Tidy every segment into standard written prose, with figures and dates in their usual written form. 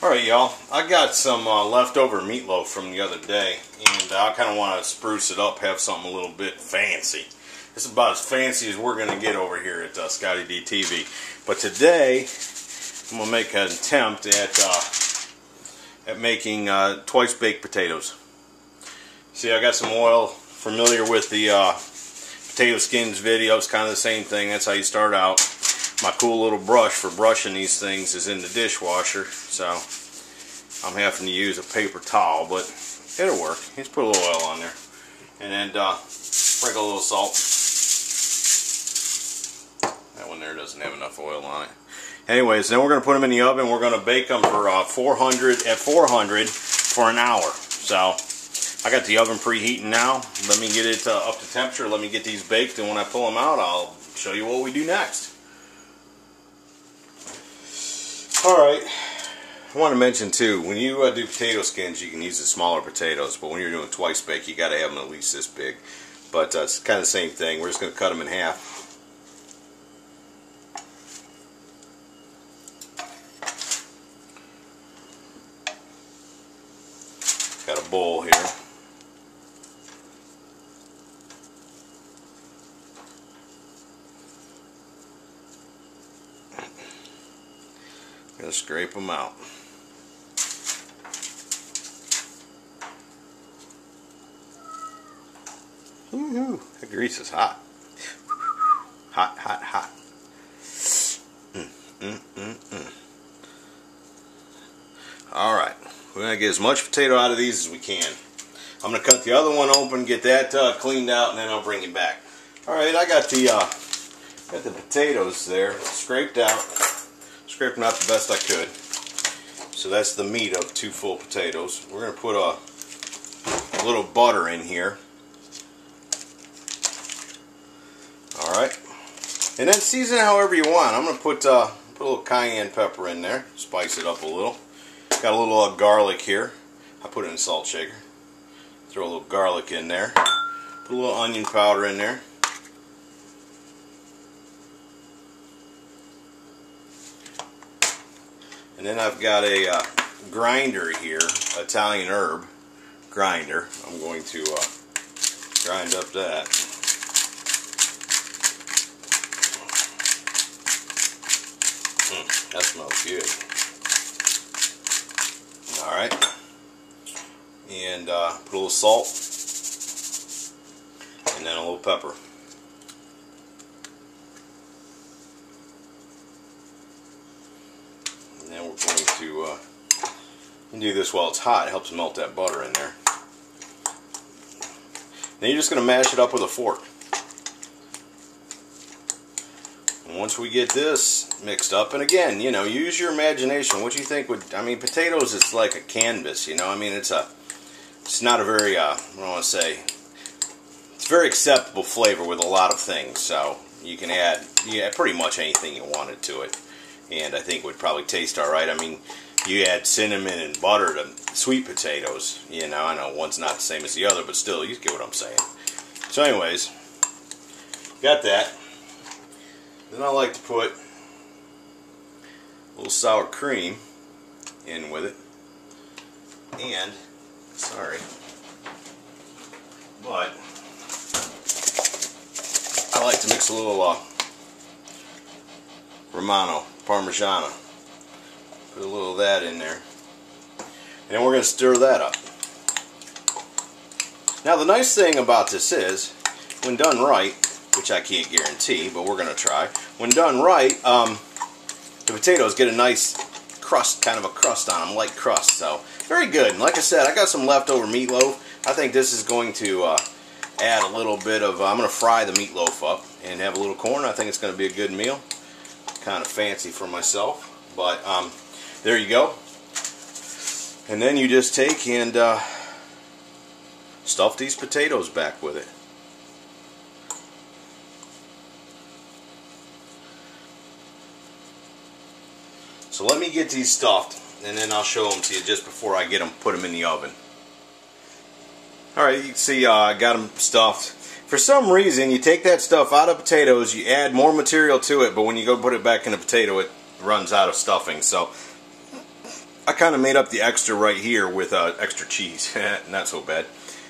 Alright y'all, I got some leftover meatloaf from the other day, and I kind of want to spruce it up, have something a little bit fancy. This is about as fancy as we're going to get over here at Scotty D TV. But today, I'm going to make an attempt at making twice baked potatoes. See, I got some oil. Familiar with the potato skins video, it's kind of the same thing. That's how you start out. My cool little brush for brushing these things is in the dishwasher, so I'm having to use a paper towel, but it'll work. Just put a little oil on there, and then sprinkle a little salt. That one there doesn't have enough oil on it. Anyways, then we're going to put them in the oven. We're going to bake them for 400 for an hour. So I got the oven preheating now. Let me get it up to temperature. Let me get these baked, and when I pull them out, I'll show you what we do next. Alright, I want to mention too, when you do potato skins, you can use the smaller potatoes, but when you're doing twice bake, you got to have them at least this big. But it's kind of the same thing. We're just going to cut them in half. Got a bowl here. Gonna scrape them out. Woohoo! The grease is hot. Hot, hot, hot. Alright, we're gonna get as much potato out of these as we can. I'm gonna cut the other one open, get that cleaned out, and then I'll bring it back. Alright, I got the potatoes there scraped out. Scraped them out the best I could. So that's the meat of 2 full potatoes. We're going to put a little butter in here. Alright. And then season it however you want. I'm going to put a little cayenne pepper in there. Spice it up a little. Got a little garlic here. I put it in a salt shaker. Throw a little garlic in there. Put a little onion powder in there. And then I've got a grinder here, Italian herb grinder. I'm going to grind up that. That smells good. Alright. And put a little salt. And then a little pepper. And we're going to do this while it's hot. It helps melt that butter in there. Then you're just going to mash it up with a fork. And once we get this mixed up, and again, you know, use your imagination. What you think would, I mean, potatoes is like a canvas, you know. I mean, it's not a very, I don't want to say, it's very acceptable flavor with a lot of things. So you can add pretty much anything you wanted to it. And I think it would probably taste alright. I mean, you add cinnamon and butter to sweet potatoes. You know, I know one's not the same as the other, but still, you get what I'm saying. So anyways, got that. Then I like to put a little sour cream in with it. And, sorry, but I like to mix a little Romano Parmigiano. Put a little of that in there. And then we're going to stir that up. Now the nice thing about this is, when done right, which I can't guarantee, but we're going to try. When done right, the potatoes get a nice crust, kind of a crust on them, light crust. So, very good. And like I said, I got some leftover meatloaf. I think this is going to add a little bit of, I'm going to fry the meatloaf up and have a little corn. I think it's going to be a good meal. Kind of fancy for myself, but there you go. And then you just take and stuff these potatoes back with it. So let me get these stuffed, and then I'll show them to you just before I put them in the oven. Alright, you can see I got them stuffed. For some reason, you take that stuff out of potatoes, you add more material to it, but when you go put it back in a potato, it runs out of stuffing. So I kind of made up the extra right here with extra cheese. Not so bad.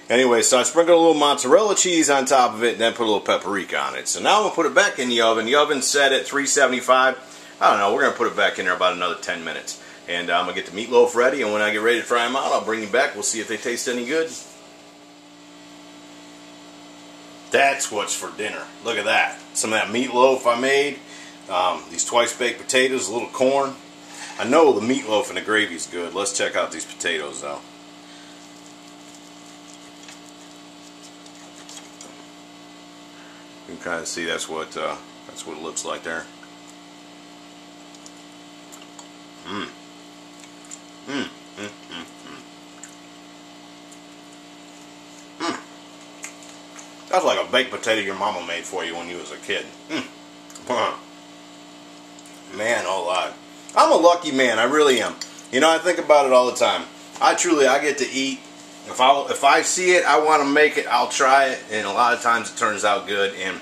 Anyway, so I sprinkled a little mozzarella cheese on top of it and then put a little paprika on it. So now I'm going to put it back in the oven. The oven's set at 375. I don't know, we're going to put it back in there about another 10 minutes. And I'm going to get the meatloaf ready, and when I get ready to fry them out, I'll bring you back. We'll see if they taste any good. That's what's for dinner. Look at that. Some of that meatloaf I made. These twice baked potatoes, a little corn. I know the meatloaf and the gravy's good. Let's check out these potatoes though. You can kind of see that's what it looks like there. Mmm. Mmm. Mmm. Mmm. Mmm. That's like a baked potato your mama made for you when you was a kid. Mmm. Man, oh Lord. I'm a lucky man, I really am. You know, I think about it all the time. I get to eat. If I see it, I want to make it, I'll try it, and a lot of times it turns out good. And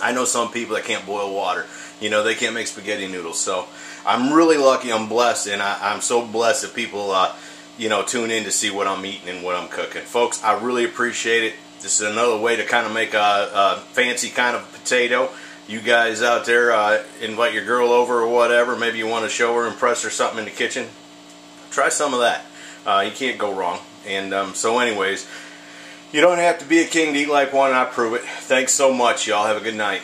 I know some people that can't boil water. You know, they can't make spaghetti noodles. So I'm really lucky, I'm blessed, and I'm so blessed that people, you know, tune in to see what I'm eating and what I'm cooking. Folks, I really appreciate it. This is another way to kind of make a fancy kind of potato. You guys out there, invite your girl over or whatever. Maybe you want to show her, impress her something in the kitchen. Try some of that. You can't go wrong. And so anyways, you don't have to be a king to eat like one, and I prove it. Thanks so much, y'all. Have a good night.